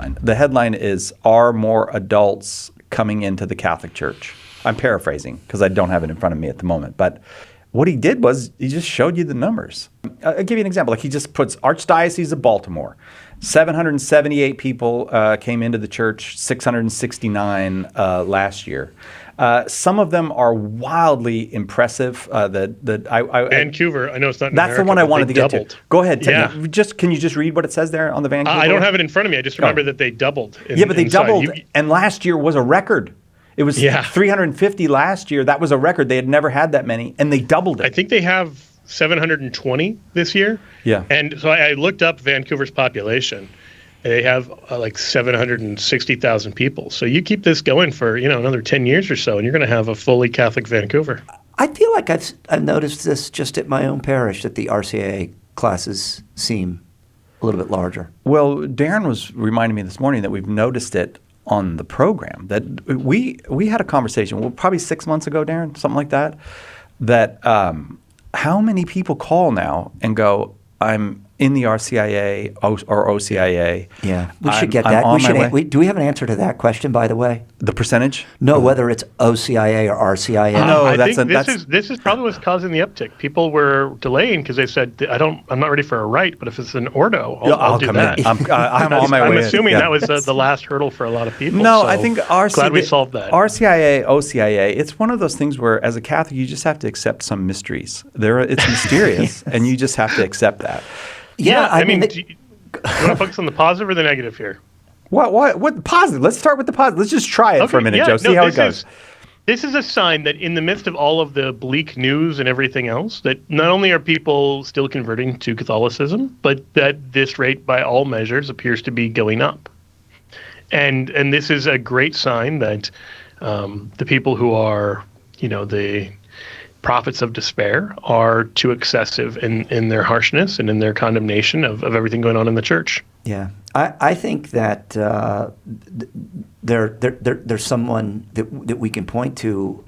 headline. The headline is, "Are more adults coming into the Catholic Church?" I'm paraphrasing because I don't have it in front of me at the moment. But what he did was he just showed you the numbers. I'll give you an example. Like he just puts Archdiocese of Baltimore. 778 people came into the church, 669 last year. Some of them are wildly impressive. Vancouver, I know it's not in That's America, the one I wanted to get doubled. to. Go ahead. Can you just read what it says there on the Vancouver? I don't have it in front of me. I just remember that they doubled. But they doubled, and last year was a record. It was 350 last year. That was a record. They had never had that many, and they doubled it. I think they have 720 this year. Yeah. And so I looked up Vancouver's population. They have like 760,000 people. So you keep this going for another 10 years or so, and you're going to have a fully Catholic Vancouver. I feel like I've noticed this just at my own parish, that the RCIA classes seem a little bit larger. Well, Darren was reminding me this morning that we've noticed it on the program. That we had a conversation, probably 6 months ago, Darren, something like that, that how many people call now and go, "I'm in the RCIA or OCIA." Yeah, we should get that. Do we have an answer to that question, by the way? The percentage? No, whether it's OCIA or RCIA. No, I think this is probably what's causing the uptick. People were delaying because they said, I'm not ready for a rite, but if it's an ordo, I'll do come that. in. I'm on my way. I'm assuming that was the last hurdle for a lot of people. No, so I think glad we solved that. RCIA, OCIA, it's one of those things where as a Catholic, you just have to accept some mysteries. It's mysterious, and you just have to accept that. Yeah, I mean, do you want to focus on the positive or the negative here? What positive? Let's start with the positive. Let's just try it for a minute, Joe. See how it goes. This is a sign that in the midst of all of the bleak news and everything else, that not only are people still converting to Catholicism, but that this rate by all measures appears to be going up. And this is a great sign that the people who are, the prophets of despair are too excessive in their harshness and in their condemnation of everything going on in the church. Yeah, I think that there's someone that we can point to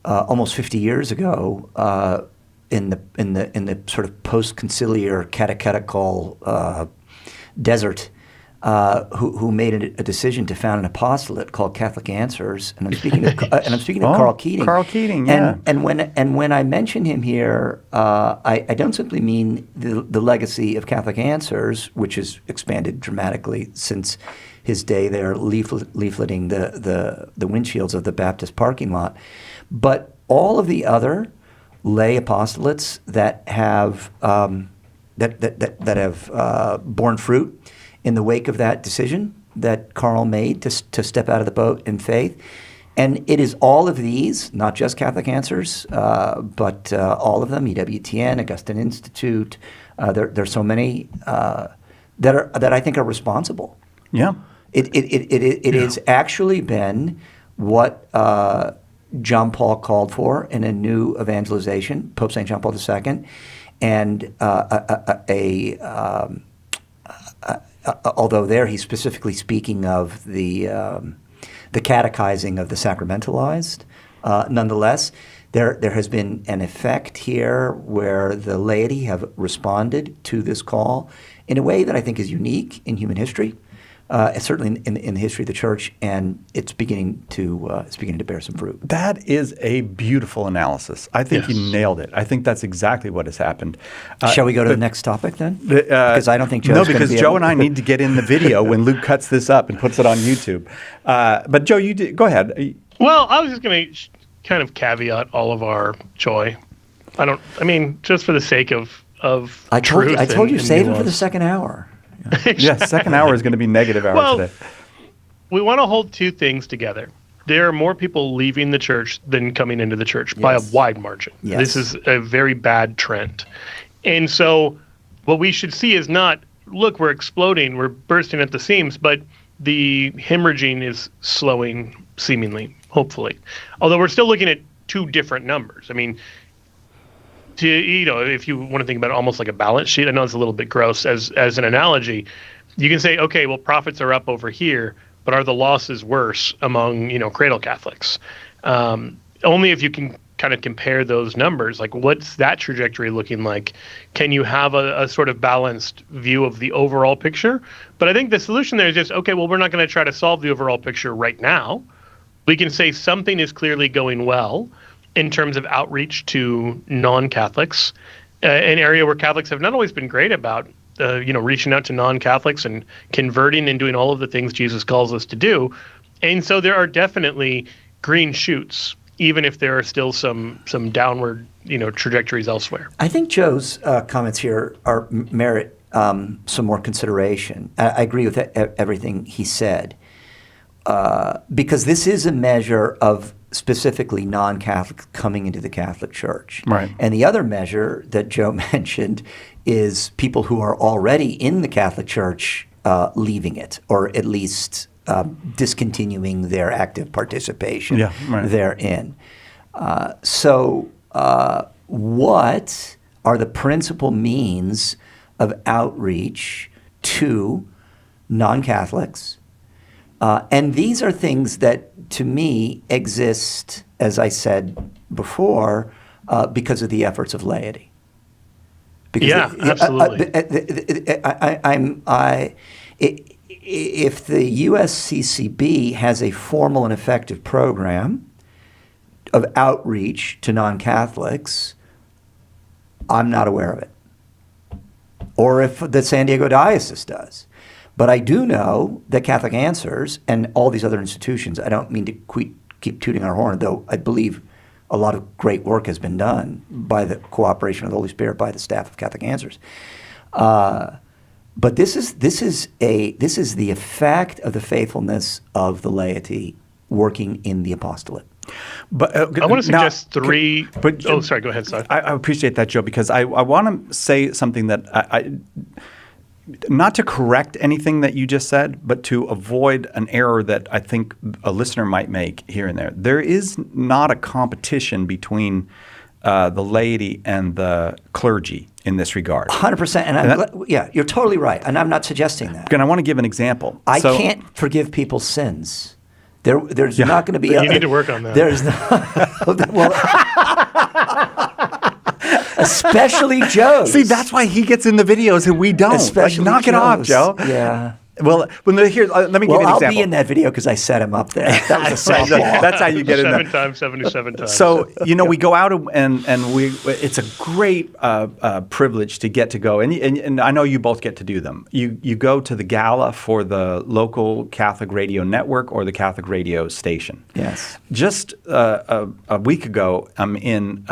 almost 50 years ago in the sort of post-conciliar catechetical desert. Who made a decision to found an apostolate called Catholic Answers, and I'm speaking of Carl Keating. Carl Keating, yeah. And when I mention him here, I don't simply mean the legacy of Catholic Answers, which has expanded dramatically since his day there, leafleting the windshields of the Baptist parking lot, but all of the other lay apostolates that have borne fruit in the wake of that decision that Carl made to step out of the boat in faith. And it is all of these, not just Catholic Answers, but all of them, EWTN, Augustine Institute. There's so many that I think are responsible. Yeah. It has actually been what John Paul called for in a new evangelization, Pope St. John Paul II, and although there he's specifically speaking of the catechizing of the sacramentalized, nonetheless, there has been an effect here where the laity have responded to this call in a way that I think is unique in human history, certainly in the history of the church, and it's beginning to bear some fruit. That is a beautiful analysis. I think you nailed it. I think that's exactly what has happened. Shall we go to the next topic then? Because I don't think Joe's No, because Joe and I need to get in the video when Luke cuts this up and puts it on YouTube. But Joe, go ahead. Well, I was just going to kind of caveat all of our joy. Just for the sake of truth. I told you, save it for the second hour. Second hour is going to be negative hour today. We want to hold two things together. There are more people leaving the church than coming into the church by a wide margin. Yes. This is a very bad trend. And so what we should see is not, look, we're exploding, we're bursting at the seams, but the hemorrhaging is slowing seemingly, hopefully. Although we're still looking at two different numbers. I mean, if you want to think about it almost like a balance sheet, I know it's a little bit gross as an analogy, you can say, okay, well, profits are up over here, but are the losses worse among, cradle Catholics? Only if you can kind of compare those numbers. Like, what's that trajectory looking like? Can you have a sort of balanced view of the overall picture? But I think the solution there is just, okay, well, we're not going to try to solve the overall picture right now. We can say something is clearly going well in terms of outreach to non-Catholics, an area where Catholics have not always been great about, reaching out to non-Catholics and converting and doing all of the things Jesus calls us to do. And so there are definitely green shoots, even if there are still some downward, trajectories elsewhere. I think Joe's comments here merit some more consideration. I agree with everything he said, because this is a measure of specifically non-Catholic coming into the Catholic Church. Right. And the other measure that Joe mentioned is people who are already in the Catholic Church leaving it, or at least discontinuing their active participation therein. So what are the principal means of outreach to non-Catholics? And these are things that, to me, exist, as I said before, because of the efforts of laity. Because absolutely. If the USCCB has a formal and effective program of outreach to non-Catholics, I'm not aware of it. Or if the San Diego Diocese does. But I do know that Catholic Answers and all these other institutions, I don't mean to keep tooting our horn, though I believe a lot of great work has been done by the cooperation of the Holy Spirit by the staff of Catholic Answers. But this is the effect of the faithfulness of the laity working in the apostolate. But I want to suggest three. Sorry, go ahead, Si. I appreciate that, Joe, because I want to say something that I not to correct anything that you just said, but to avoid an error that I think a listener might make here and there. There is not a competition between the laity and the clergy in this regard. 100%. And you're totally right. And I'm not suggesting that. And I want to give an example. I can't forgive people's sins. There's not going to be. You need to work on that. There's especially Joe's. See, that's why he gets in the videos and we don't. Especially knock it off, Joe. Yeah. Well, let me give you an example. I'll be in that video because I set him up there. That was a softball. That's how you get in there. 7 times, 77 times. So, we go out and it's a great privilege to get to go. And I know you both get to do them. You go to the gala for the local Catholic radio network or the Catholic radio station. Yes. Just a week ago, I'm in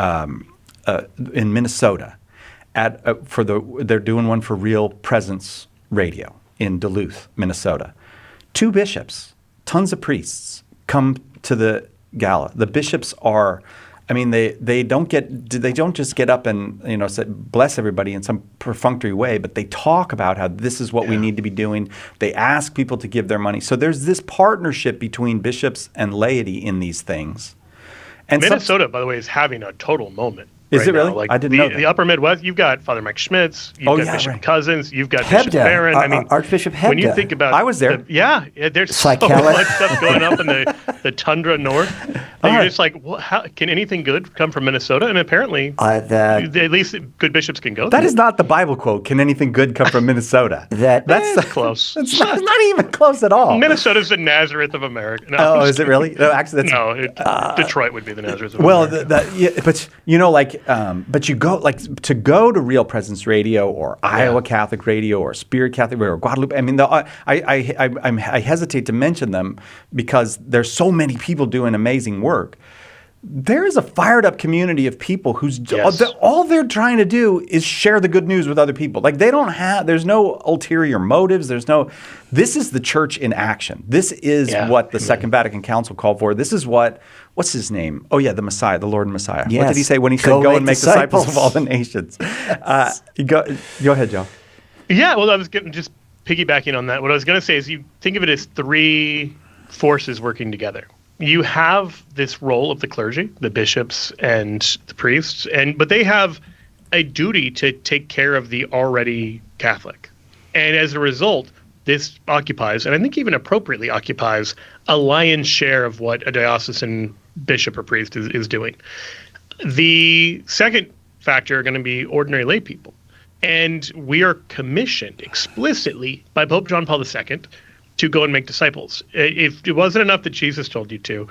Minnesota they're doing one for Real Presence Radio in Duluth, Minnesota. 2 bishops, tons of priests come to the gala. The bishops are, they don't just get up and say, bless everybody in some perfunctory way, but they talk about how this is what we need to be doing. They ask people to give their money. So there's this partnership between bishops and laity in these things. And Minnesota, by the way, is having a total moment. Is it really? Now. Like I didn't know that. The Upper Midwest, you've got Father Mike Schmitz, you've got Bishop Cousins, you've got Bishop Hebda, Barron. Archbishop Hebda. When you think about I was there. There's so Kellett. much stuff going up in the tundra north. And you're just like, how can anything good come from Minnesota? And apparently, at least good bishops can go there. That there. is not the Bible quote. Can anything good come from Minnesota? That's close. It's not even close at all. Minnesota's the Nazareth of America. No, is it really? No, actually, Detroit would be the Nazareth of America. But you go to Real Presence Radio or Iowa Catholic Radio or Spirit Catholic Radio or Guadalupe. I hesitate to mention them because there's so many people doing amazing work. There is a fired up community of people who's all they're trying to do is share the good news with other people. Like there's no ulterior motives. This is the church in action. This is what the Second Vatican Council called for. This is what's his name? Oh yeah, the Messiah, the Lord and Messiah. Yes. What did he say when he said, go and make disciples of all the nations? Go ahead, Joe. Yeah, well, I was just piggybacking on that. What I was going to say is you think of it as 3 forces working together. You have this role of the clergy, the bishops and the priests, but they have a duty to take care of the already Catholic. And as a result, this occupies, and I think even appropriately occupies, a lion's share of what a diocesan bishop or priest is doing. The second factor are going to be ordinary lay people. And we are commissioned explicitly by Pope John Paul II to go and make disciples. If it wasn't enough that Jesus told you to,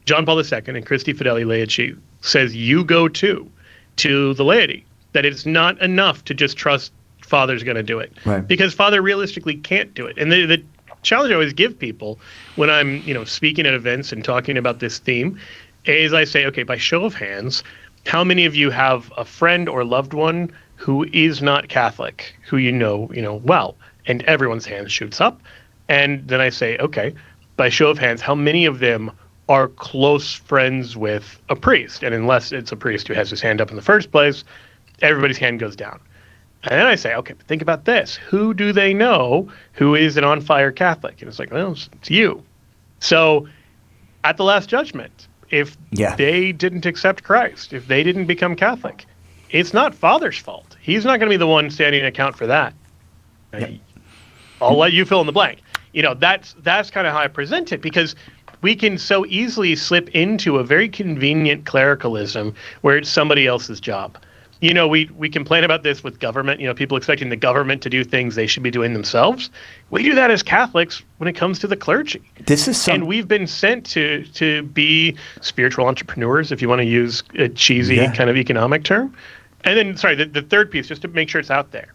John Paul II and Christi Fideli Laity says you go to the laity, that it's not enough to just trust Father's going to do it. Right. Because Father realistically can't do it. And the challenge I always give people when I'm speaking at events and talking about this theme is I say, okay, by show of hands, how many of you have a friend or loved one who is not Catholic, who you know well? And everyone's hand shoots up. And then I say, okay, by show of hands, how many of them are close friends with a priest? And unless it's a priest who has his hand up in the first place, everybody's hand goes down. And then I say, okay, but think about this. Who do they know who is an on-fire Catholic? And it's like, well, it's you. So at the Last Judgment, if they didn't accept Christ, if they didn't become Catholic, it's not Father's fault. He's not going to be the one standing in account for that. Yep. I'll let you fill in the blank. That's kind of how I present it, because we can so easily slip into a very convenient clericalism where it's somebody else's job. We complain about this with government, people expecting the government to do things they should be doing themselves. We do that as Catholics when it comes to the clergy. And we've been sent to be spiritual entrepreneurs, if you want to use a cheesy kind of economic term. And then, the third piece, just to make sure it's out there.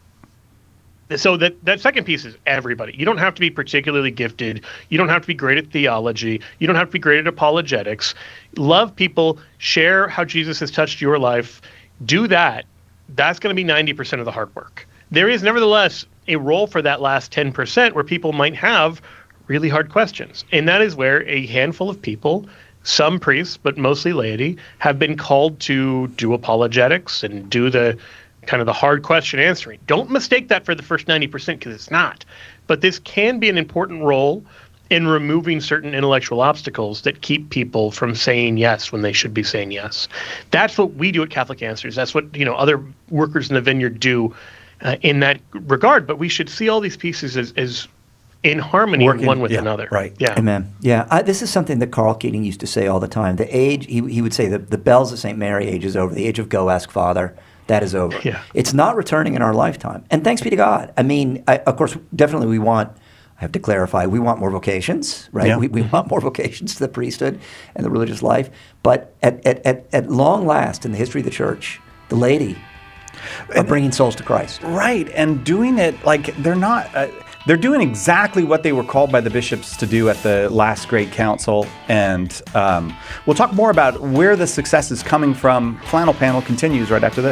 So that second piece is everybody. You don't have to be particularly gifted. You don't have to be great at theology. You don't have to be great at apologetics. Love people. Share how Jesus has touched your life. Do that. That's going to be 90% of the hard work. There is nevertheless a role for that last 10% where people might have really hard questions. And that is where a handful of people, some priests, but mostly laity, have been called to do apologetics and do the kind of the hard question answering. Don't mistake that for the first 90%, because it's not. But this can be an important role in removing certain intellectual obstacles that keep people from saying yes when they should be saying yes. That's what we do at Catholic Answers. That's what other workers in the vineyard do in that regard. But we should see all these pieces as in harmony one with another. Right. Yeah. Amen. Yeah. This is something that Carl Keating used to say all the time. The age, he would say, the bells of St. Mary age is over. The age of go ask Father, that is over. Yeah. It's not returning in our lifetime. And thanks be to God. I mean, of course, definitely we want, I have to clarify, we want more vocations, right? Yeah. We want more vocations to the priesthood and the religious life. But at long last in the history of the church, the laity are bringing souls to Christ. Right. And doing it like they're not... they're doing exactly what they were called by the bishops to do at the last great council. And we'll talk more about where the success is coming from. Flannel Panel continues right after this.